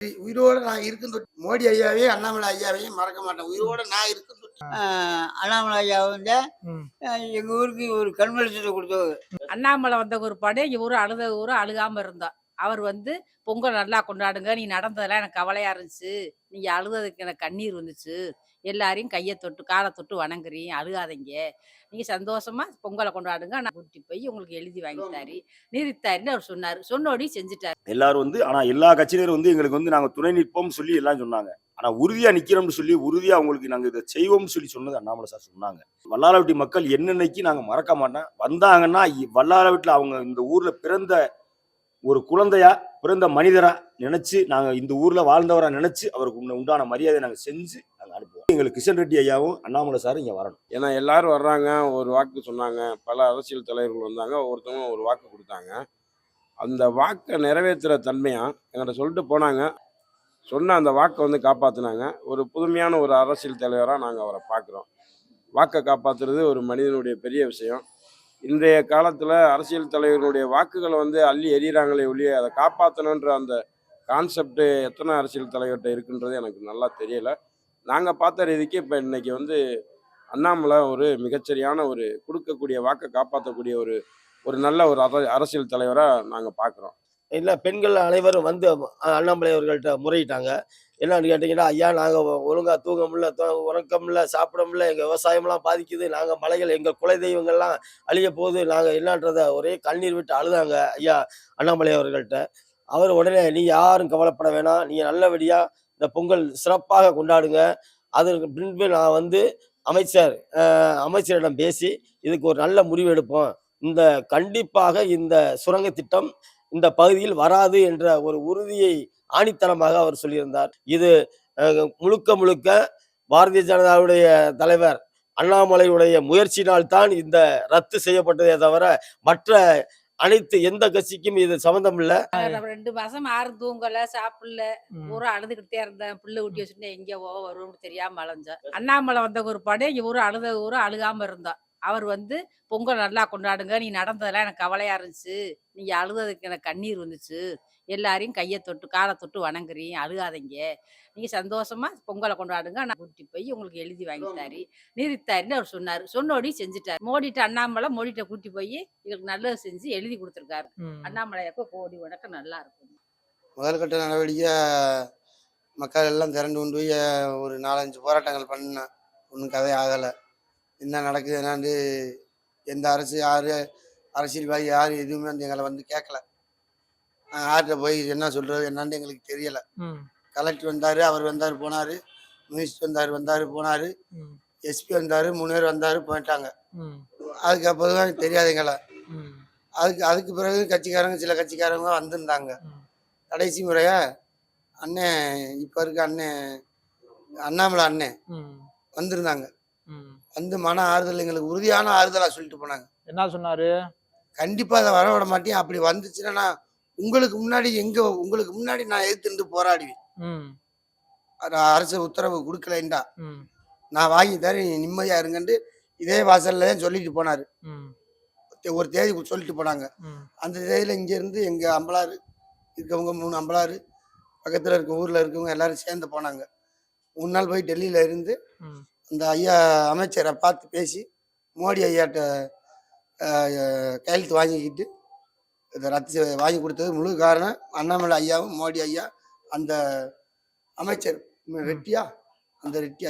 உயிரோட நான் இருக்கும் தொட்டு மோடி ஐயாவையும் அண்ணாமலை ஐயாவையும் மறக்க மாட்டேன். உயிரோட நான் இருக்கும் தொட்டு அண்ணாமலை ஐயா வந்து எங்க ஊருக்கு ஒரு கண் வெளிச்சத்தை கொடுத்தவர். அண்ணாமலை வந்த ஒரு படம் இவரு அழுத ஊரு அழுகாம இருந்தா. அவர் வந்து பொங்கல் நல்லா கொண்டாடுங்க. நீ நடந்ததெல்லாம் எனக்கு கவலையா இருந்துச்சு. நீங்க அழுததுக்கு எனக்கு கண்ணீர் வந்துச்சு. எல்லாரையும் கைய தொட்டு, கால தொட்டு வணங்குறேன். அழுகாதீங்க. நீங்க சந்தோஷமா பொங்கல கொண்டாடுங்க. நான் கூட்டிட்டு போய் உங்களுக்கு எழுதி வாங்கி தாரேன். நிறுத்தாருன்னு அவர் சொன்னாரு. சொன்னோடி செஞ்சுட்டாரு. எல்லாரும் ஆனா எல்லா கட்சியினரும் எங்களுக்கு நாங்க துணை நிற்போம்னு சொல்லி எல்லாம் சொன்னாங்க. ஆனா உறுதியா நிக்கிறோம்னு சொல்லி உறுதியா அவங்களுக்கு நாங்க இதை செய்வோம்னு சொல்லி சொன்னது அண்ணாமலை சார் சொன்னாங்க. வல்லாரவட்டி மக்கள் என்னன்னைக்கு நாங்க மறக்க மாட்டோம். வந்தாங்கன்னா வல்லாரவட்டில அவங்க இந்த ஊர்ல பிறந்த ஒரு குழந்தையா பிறந்த மனிதரா நினைச்சு நாங்க இந்த ஊர்ல வாழ்ந்தவரா நினைச்சு அவருக்கு உண்டான மரியாதையை நாங்க செஞ்சு நாங்க அனுப்புவோம். எங்களுக்கு கிஷன் ரெட்டி ஐயாவும் அண்ணாமலை சாரும் இங்க வரணும். ஏன்னா எல்லாரும் வர்றாங்க, ஒரு வாக்கு சொன்னாங்க, பல அரசியல் தலைவர்கள் வந்தாங்க, ஒவ்வொருத்தவங்க ஒரு வாக்கு கொடுத்தாங்க. அந்த வாக்கை நிறைவேற்றுற தன்மையா எங்கிட்ட சொல்லிட்டு போனாங்க. சொன்ன அந்த வாக்கை காப்பாற்றினாங்க. ஒரு புதுமையான ஒரு அரசியல் தலைவராக நாங்கள் அவரை பார்க்குறோம். வாக்கை காப்பாற்றுறது ஒரு மனிதனுடைய பெரிய விஷயம். இன்றைய காலத்தில் அரசியல் தலைவர்களுடைய வாக்குகளை அள்ளி எறிகிறாங்களே ஒழிய அதை காப்பாற்றணுன்ற அந்த கான்செப்ட் எத்தனை அரசியல் தலைவர்கிட்ட இருக்குன்றது எனக்கு நல்லா தெரியலை. நாங்கள் பார்த்த ரீதிக்கு இப்போ இன்னைக்கு அண்ணாமலை ஒரு மிகச்சரியான ஒரு கொடுக்கக்கூடிய வாக்கை காப்பாற்றக்கூடிய ஒரு நல்ல ஒரு அரசியல் தலைவராக நாங்கள் பார்க்குறோம். இல்லை, பெண்கள் அனைவரும் அண்ணாமலை அவர்கள்ட்ட முறையிட்டாங்க. என்னன்னு கேட்டிங்கன்னா, ஐயா நாங்கள் ஒழுங்காக தூங்க முடியல, உறக்கம் இல்லை, சாப்பிட முடியல, எங்கள் விவசாயம்லாம் பாதிக்குது, நாங்கள் மலைகள் எங்கள் குல தெய்வங்கள்லாம் அழிய போகுது, நாங்கள் என்னன்றதை ஒரே கண்ணீர் விட்டு அழுதாங்க ஐயா அண்ணாமலை அவர்கள்ட்ட. அவர் உடனே நீ யாரும் கவலைப்பட வேணாம், நீங்கள் நல்லபடியாக இந்த பொங்கல் சிறப்பாக கொண்டாடுங்க, அதற்கு பின்பு நான் அமைச்சரிடம் பேசி இதுக்கு ஒரு நல்ல முடிவு எடுப்போம், கண்டிப்பாக இந்த சுரங்க திட்டம் இந்த பகுதியில் வராது என்ற ஒரு உறுதியை ஆணித்தனமாக அவர் சொல்லியிருந்தார். இது முழுக்க முழுக்க பாரதிய ஜனதாவுடைய தலைவர் அண்ணாமலையுடைய முயற்சியினால்தான் இந்த ரத்து செய்யப்பட்டதே தவிர மற்ற அனைத்து எந்த கட்சிக்கும் இது சம்பந்தம் இல்ல. 2 மாசம் யாரும் தூங்கல, சாப்பிடல, ஊரா அழுதுகிட்டே இருந்தேன். பிள்ளை ஊட்டி வச்சுட்டு எங்க வரும்னு தெரியாம அலைஞ்சேன். அண்ணாமலை வந்த ஒரு படம் இவரு அழுத ஊரு அழுகாம இருந்தா. அவர் பொங்கல் நல்லா கொண்டாடுங்க. நீ நடந்ததெல்லாம் எனக்கு கவலையா இருந்துச்சு. நீங்க அழுததுக்கு எனக்கு கண்ணீர் வந்துச்சு. எல்லாரையும் கைய தொட்டு, கால தொட்டு வணங்குறேன். அழுகாதீங்க. நீங்க சந்தோஷமா பொங்கலை கொண்டாடுங்க. நான் கூட்டிட்டு போய் உங்களுக்கு எழுதி வாங்கி தாரேன். நிறுத்தாருன்னு அவர் சொன்னாரு. சொன்னோடி செஞ்சுட்டாரு. அண்ணாமலை மோடிட்ட கூட்டி போய் எங்களுக்கு நல்லது செஞ்சு எழுதி கொடுத்துருக்காரு. அண்ணாமலையாக்கு கோடி வணக்கம், நல்லா இருக்கும். முதல் கட்ட நடவடிக்கை மக்கள் எல்லாம் திரண்டு கொண்டு போய் ஒரு 4-5 போராட்டங்கள் பண்ண ஒன்றும் கதை ஆகலை. என்ன நடக்குது என்னான்னு எந்த அரசு யார் அரசியல்வாதி யார் எதுவுமே எங்களை கேட்கல. யார்கிட்ட போய் என்ன சொல்றது என்னான்னு எங்களுக்கு தெரியலை. கலெக்டர் வந்தார், அவர் வந்தார் போனார், மினிஸ்டர் வந்தார் போனார், எஸ்பி வந்தார், 3 பேர் வந்தார் போயிட்டாங்க. அதுக்கப்புறம் தான் தெரியாது எங்களை. அதுக்கு பிறகு சில கட்சிக்காரங்க வந்திருந்தாங்க. கடைசி முறையா அண்ணன் இப்போ இருக்க அண்ணாமலை அண்ணன் வந்திருந்தாங்க. மன ஆறுதல் எங்களுக்கு உறுதியான ஆறுதலா சொல்லிட்டு போனாங்க. என்ன சொன்னாரு? கண்டிப்பா அதை வர விட மாட்டேன், அப்படி வந்துச்சுன்னா நான் உங்களுக்கு முன்னாடி நான் எதிர்த்து போராடுவேன். அரசு உத்தரவு கொடுக்கலண்டா நான் வாங்கி தரேன், நிம்மதியா இருங்கன்னு இதே வாசல்ல தான் சொல்லிட்டு போனாரு. ஒரு தேதி சொல்லிட்டு போனாங்க. அந்த தேதியில இங்க இருந்து எங்க அம்பலாறு இருக்கவங்க 3 அம்பலாறு பக்கத்துல இருக்க ஊர்ல இருக்கவங்க எல்லாரும் சேர்ந்து போனாங்க. 3 நாள் போய் டெல்லியில இருந்து அந்த ஐயா அமைச்சரை பார்த்து பேசி மோடி ஐயாட்ட கையெழுத்து வாங்கிக்கிட்டு இதை ரத்து வாங்கி கொடுத்தது முழு காரணம் அண்ணாமலை ஐயாவும் மோடி ஐயா. அந்த அமைச்சர் ரெட்டி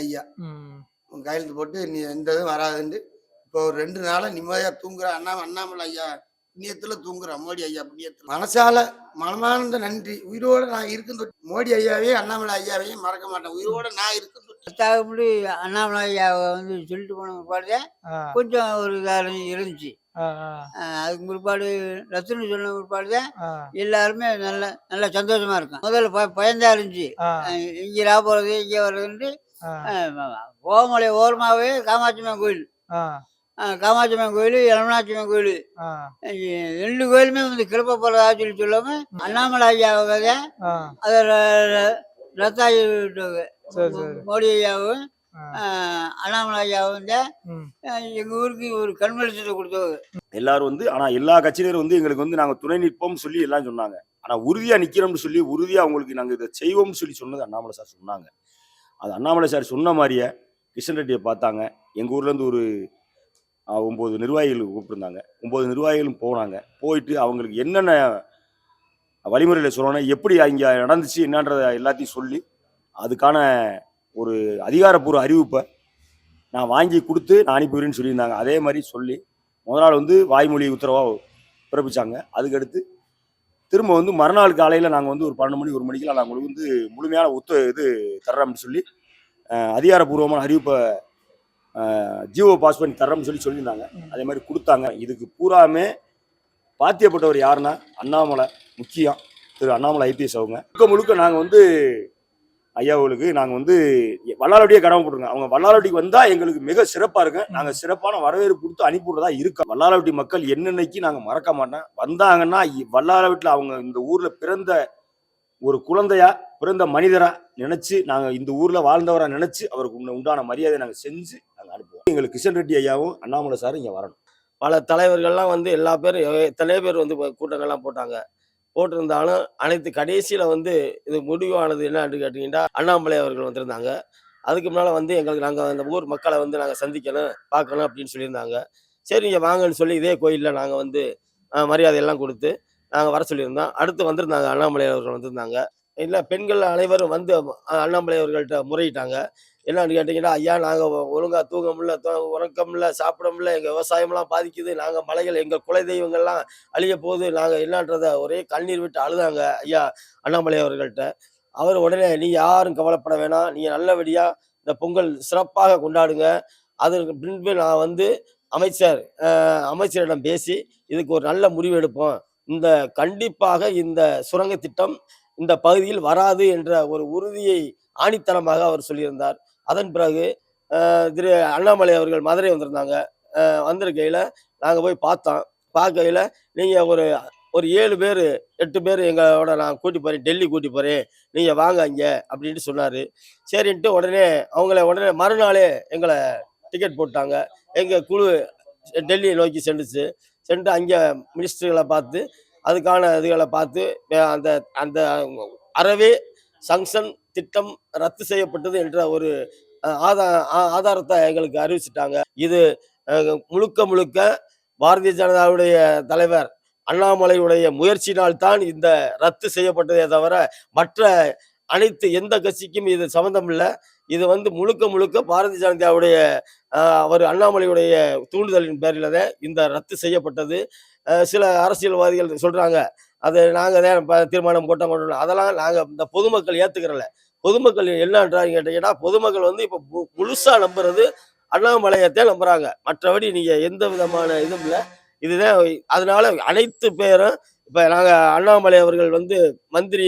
ஐயா கையெழுத்து போட்டு நீ எந்த இதுவும் வராதுன்னு இப்போ ஒரு 2 நாளாக நிம்மதியாக தூங்குற அண்ணாமலை ஐயா புண்ணியத்துல தூங்குற மோடி ஐயா புண்ணியத்துல மனசால மனமார்ந்த நன்றி. உயிரோட நான் இருக்கும் மோடி ஐயாவையும் அண்ணாமலை ஐயாவையும் மறக்க மாட்டேன். உயிரோட நான் இருக்கும் முடி அண்ணாமலை ஐயாவை சொல்லிட்டு போன பிற்பாடு கொஞ்சம் ஒரு இதாக இருந்துச்சு. அதுக்கு பிற்பாடு ரத்துன்னு சொன்ன பிற்பாடு எல்லாருமே நல்ல சந்தோஷமா இருக்கும். முதல்ல பயந்தா இருந்துச்சு, இங்கே போறது இங்கே வர்றதுன்ட்டு. கோமலை ஓரமாவே காமாட்சியம்மன் கோயில், காமாட்சியம்மன் கோயில், எலமனாட்சியம்மன் கோயில், 2 கோயிலுமே கிளப்ப போறதா சொல்லாம அண்ணாமலை ஐயாவை அதை ரத்தாகி விட்டாங்க. மோடி ஐயாவும் அண்ணாமலை ஐயா வந்து ம். எங்கள் ஊருக்கு ஒரு கண்வெளிச்சத்தை கொடுத்தவர். எல்லாரும் வந்து ஆனா எல்லா கட்சியினரும் வந்து எங்களுக்கு வந்து நாங்க துணை நிற்போம்னு சொல்லி எல்லாம் சொன்னாங்க. ஆனா உறுதியா நிக்கிறோம்னு சொல்லி உறுதியா அவங்களுக்கு நாங்க இதை செய்வோம்னு சொல்லி சொன்னது அண்ணாமலை சார் சொன்னாங்க. அது அண்ணாமலை சார் சொன்ன மாதிரியே கிஷன் ரெட்டியை பார்த்தாங்க. எங்க ஊர்ல இருந்து ஒரு 9 நிர்வாகிகள் கூப்பிட்டுருந்தாங்க. 9 நிர்வாகிகளும் போனாங்க. போயிட்டு அவங்களுக்கு என்னென்ன வழிமுறைகளை சொல்லணும், எப்படி அங்கே நடந்துச்சு என்னன்றத எல்லாத்தையும் சொல்லி அதுக்கான ஒரு அதிகாரப்பூர்வ அறிவிப்பை நான் வாங்கி கொடுத்து நான் அனுப்பிவிடுன்னு சொல்லியிருந்தாங்க. அதே மாதிரி சொல்லி முதல் நாள் வந்து வாய்மொழி உத்தரவாக பிறப்பிச்சாங்க. அதுக்கடுத்து திரும்ப வந்து மறுநாள் காலையில் நாங்கள் வந்து ஒரு 12 மணி 1 மணிக்கெல்லாம் நாங்கள் உங்களுக்கு வந்து முழுமையான இது தர்றோம்னு சொல்லி அதிகாரப்பூர்வமான அறிவிப்பை ஜியோ பாஸ் பண்ணி தர்றோம்னு சொல்லியிருந்தாங்க. அதே மாதிரி கொடுத்தாங்க. இதுக்கு பூராமே பாத்தியப்பட்டவர் யாருன்னா அண்ணாமலை முக்கியம், திரு அண்ணாமலை ஐபிஎஸ் அவங்க. முழுக்க நாங்கள் வந்து ஐயாவுக்கு நாங்கள் வந்து வல்லாலவட்டியே கடமைப்பட்டுருங்க. அவங்க வல்லாலவட்டிக்கு வந்தால் எங்களுக்கு மிக சிறப்பாக இருக்கு. நாங்கள் சிறப்பான வரவேற்பு கொடுத்து அனுப்பிவிடுறதா இருக்கோம். வல்லாலவட்டி மக்கள் என்னன்னைக்கு நாங்கள் மறக்க மாட்டேன். வந்தாங்கன்னா வல்லாலவட்டியில் அவங்க இந்த ஊரில் பிறந்த ஒரு குழந்தையா பிறந்த மனிதரா நினைச்சு நாங்கள் இந்த ஊரில் வாழ்ந்தவரா நினைச்சு அவருக்கு உண்டான மரியாதை நாங்கள் செஞ்சு நாங்கள் அனுப்புவோம். எங்களுக்கு கிஷன் ரெட்டி ஐயாவும் அண்ணாமலை சாரும் இங்கே வரணும். பல தலைவர்கள்லாம் வந்து எல்லா பேரும் எத்தனை பேர் வந்து கூட்டங்கள்லாம் போட்டிருந்தாலும் அனைத்து கடைசியில் வந்து இது முடிவானது என்னன்னு கேட்டிங்கன்னா அண்ணாமலை அவர்கள் வந்திருந்தாங்க. அதுக்கு முன்னால் வந்து எங்களுக்கு நாங்கள் அந்த ஊர் மக்களை வந்து நாங்கள் சந்திக்கணும் பார்க்கணும் அப்படின்னு சொல்லியிருந்தாங்க. சரி நீங்கள் வாங்கன்னு சொல்லி இதே கோயிலில் நாங்கள் வந்து மரியாதையெல்லாம் கொடுத்து நாங்கள் வர சொல்லியிருந்தோம். அடுத்து வந்திருந்தாங்க அண்ணாமலை அவர்கள் வந்திருந்தாங்க. இல்லை பெண்கள் அனைவரும் வந்து அண்ணாமலை அவர்கள்ட்ட முறையிட்டாங்க. என்னன்னு கேட்டிங்கன்னா, ஐயா நாங்கள் ஒழுங்காக தூங்க முடியல, உறக்க முடியல, சாப்பிட முடியல, எங்கள் விவசாயம்லாம் பாதிக்குது, நாங்கள் மலைகள் எங்கள் குலை தெய்வங்கள்லாம் அழிய போகுது, நாங்கள் என்னன்றத ஒரே கண்ணீர் விட்டு அழுதாங்க ஐயா அண்ணாமலை அவர்கள்ட்ட. அவர் உடனே நீ யாரும் கவலைப்பட வேணாம், நீங்கள் நல்லபடியாக இந்த பொங்கல் சிறப்பாக கொண்டாடுங்க. அதற்கு பின்பு நான் வந்து அமைச்சரிடம் பேசி இதுக்கு ஒரு நல்ல முடிவு எடுப்போம். கண்டிப்பாக இந்த சுரங்க திட்டம் இந்த பகுதியில் வராது என்ற ஒரு உறுதியை ஆணித்தனமாக அவர் சொல்லியிருந்தார். அதன் பிறகு திரு அண்ணாமலை அவர்கள் மதுரை வந்திருந்தாங்க. வந்திருக்கையில் நாங்கள் போய் பார்த்தோம். பார்க்கையில் நீங்கள் ஒரு 7 பேர் 8 பேர் எங்களோட நான் கூட்டி போகிறேன், டெல்லி கூட்டி போகிறேன், நீங்கள் வாங்க இங்கே அப்படின்ட்டு சொன்னார். சரின்ட்டு உடனே மறுநாளே எங்களை டிக்கெட் போட்டாங்க. எங்கள் குழு டெல்லியை நோக்கி சென்று அங்கே மினிஸ்டர்களை பார்த்து அதுக்கான இதுகளை பார்த்து அந்த அந்த அறவே சங்ஷன் திட்டம் ரத்து செய்யப்பட்டது என்ற ஒரு ஆதாரத்தை எங்களுக்கு அறிவிச்சிட்டாங்க. இது முழுக்க பாரதிய ஜனதாவுடைய தலைவர் அண்ணாமலையுடைய முயற்சியினால்தான் இந்த ரத்து செய்யப்பட்டதே தவிர மற்ற அனைத்து எந்த கட்சிக்கும் இது சம்பந்தம் இல்லை. இது வந்து முழுக்க பாரதிய ஜனதாவுடைய அவர் அண்ணாமலையுடைய தூண்டுதலின் பேரில் தான் இந்த ரத்து செய்யப்பட்டது. சில அரசியல்வாதிகள் சொல்றாங்க அதை நாங்கள் தான் தீர்மானம் போட்டோம். அதெல்லாம் நாங்கள் இந்த பொதுமக்கள் ஏற்றுக்கிறல. பொதுமக்கள் என்னன்றாங்க கேட்டீங்கன்னா, பொதுமக்கள் வந்து இப்போ முழுசா நம்புறது அண்ணாமலையத்தான் நம்புறாங்க. மற்றபடி நீங்க எந்த விதமான இதுவும் இல்லை. இதுதான் அதனால அனைத்து பேரும் இப்போ நாங்கள் அண்ணாமலை அவர்கள் வந்து மந்திரி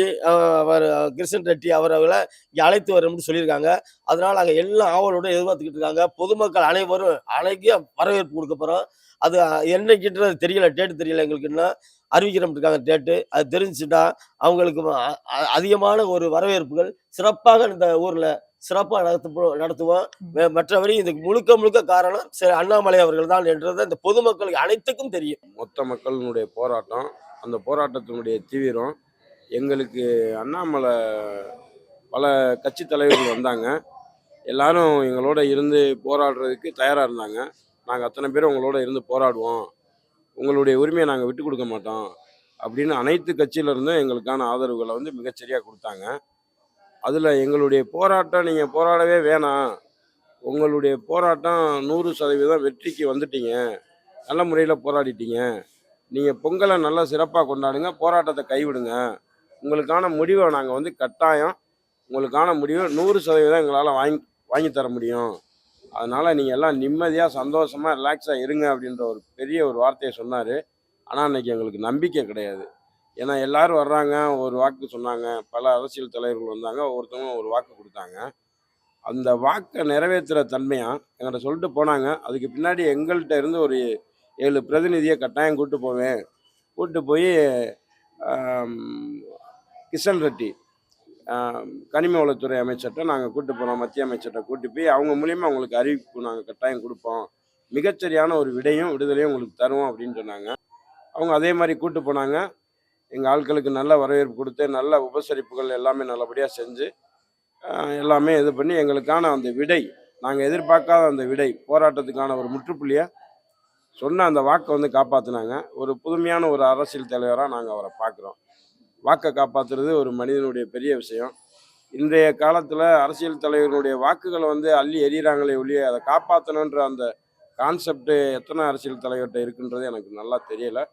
அவர் கிருஷ்ணன் ரெட்டி அவர்களை இங்கே அழைத்து வரோம்னு சொல்லியிருக்காங்க. அதனால நாங்கள் எல்லாம் ஆவலோட எதிர்பார்த்துக்கிட்டு இருக்காங்க. பொதுமக்கள் அனைவரும் அனைக்கும் வரவேற்பு கொடுக்க போகிறோம். அது என்னைக்குன்றது தெரியல, டேட்டு தெரியல எங்களுக்கு. இன்னும் அறிவிக்கிறோம் இருக்காங்க டேட்டு. அது தெரிஞ்சுட்டா அவங்களுக்கு அதிகமான ஒரு வரவேற்புகள் சிறப்பாக இந்த ஊரில் சிறப்பாக நடத்துவோம். மற்றபடி இதுக்கு முழுக்க காரணம் அண்ணாமலை அவர்கள் தான் என்றது இந்த பொதுமக்களுக்கு அனைத்துக்கும் தெரியும். மொத்த மக்களினுடைய போராட்டம், அந்த போராட்டத்தினுடைய தீவிரம் எங்களுக்கு அண்ணாமலை பல கட்சி தலைவர்கள் வந்தாங்க. எல்லாரும் எங்களோட இருந்து போராடுறதுக்கு தயாராக இருந்தாங்க. நாங்கள் அத்தனை பேரும் உங்களோட இருந்து போராடுவோம், உங்களுடைய உரிமையை நாங்கள் விட்டு கொடுக்க மாட்டோம் அப்படின்னு அனைத்து கட்சியிலிருந்தும் எங்களுக்கான ஆதரவுகளை வந்து மிகச்சரியாக கொடுத்தாங்க. அதில் எங்களுடைய போராட்டம் நீங்கள் போராடவே வேணாம், உங்களுடைய போராட்டம் 100% வெற்றிக்கு வந்துட்டீங்க, நல்ல முறையில் போராடிட்டீங்க, நீங்கள் பொங்கலை நல்லா சிறப்பாக கொண்டாடுங்க, போராட்டத்தை கைவிடுங்க, உங்களுக்கான முடிவை நாங்கள் வந்து கட்டாயம் உங்களுக்கான முடிவை 100% எங்களால் வாங்கி தர முடியும், அதனால் நீங்கள் எல்லாம் நிம்மதியாக சந்தோஷமாக ரிலாக்ஸாக இருங்க அப்படின்ற ஒரு பெரிய ஒரு வார்த்தையை சொன்னார். ஆனால் அன்றைக்கி எங்களுக்கு நம்பிக்கை கிடையாது. ஏன்னா எல்லோரும் வர்றாங்க, ஒரு வாக்கு சொன்னாங்க, பல அரசியல் தலைவர்கள் வந்தாங்க, ஒவ்வொருத்தவங்க ஒரு வாக்கு கொடுத்தாங்க. அந்த வாக்கை நிறைவேற்றுற தன்மையாக எங்கள்கிட்ட சொல்லிட்டு போனாங்க. அதுக்கு பின்னாடி எங்கள்கிட்ட இருந்து ஒரு 7 பிரதிநிதியை கட்டாயம் கூப்பிட்டு போய் கிஷன் ரெட்டி கனிம வளத்துறை அமைச்சர்கிட்ட நாங்கள் கூட்டு போகிறோம், மத்திய அமைச்சர்கிட்ட கூட்டு போய் அவங்க மூலியமாக அவங்களுக்கு அறிவிப்பு நாங்கள் கட்டாயம் கொடுப்போம், மிகச்சரியான ஒரு விடுதலையும் உங்களுக்கு தருவோம் அப்படின்னு சொன்னாங்க. அவங்க அதே மாதிரி கூட்டு போனாங்க. எங்கள் ஆட்களுக்கு நல்ல வரவேற்பு கொடுத்து நல்ல உபசரிப்புகள் எல்லாமே நல்லபடியாக செஞ்சு எல்லாமே இது பண்ணி எங்களுக்கான அந்த விடை, நாங்கள் எதிர்பார்க்காத அந்த விடை, போராட்டத்துக்கான ஒரு முற்றுப்புள்ளியை சொன்ன அந்த வாக்கை வந்து காப்பாற்றினாங்க. ஒரு புதுமையான ஒரு அரசியல் தலைவராக நாங்கள் அவரை பார்க்குறோம். வாக்கை காப்பாற்றுறது ஒரு மனிதனுடைய பெரிய விஷயம். இன்றைய காலத்தில் அரசியல் தலைவர்களுடைய வாக்குகளை வந்து அள்ளி எறிகிறாங்களே ஒழிய அதை காப்பாற்றணுன்ற அந்த கான்செப்ட் எத்தனை அரசியல் தலைவர்கிட்ட இருக்குன்றது எனக்கு நல்லா தெரியலை.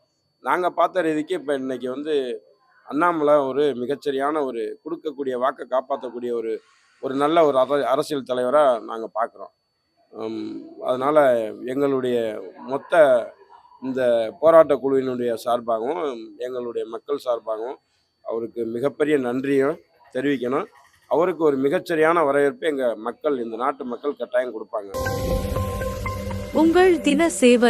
நாங்கள் பார்த்த ரீதிக்கு இப்போ இன்னைக்கு வந்து அண்ணாமலை ஒரு மிகச்சரியான ஒரு கொடுக்கக்கூடிய வாக்கை காப்பாற்றக்கூடிய ஒரு நல்ல ஒரு அரசியல் தலைவராக நாங்கள் பார்க்குறோம். அதனால் எங்களுடைய மொத்த இந்த போராட்ட குழுவினுடைய சார்பாகவும் எங்களுடைய மக்கள் சார்பாகவும் அவருக்கு மிகப்பெரிய நன்றியும் தெரிவிக்கணும். அவருக்கு ஒரு மிகச்சரியான வரவேற்பு எங்கள் மக்கள், இந்த நாட்டு மக்கள் கட்டாயம் கொடுப்பாங்க. உங்கள் தின சேவல்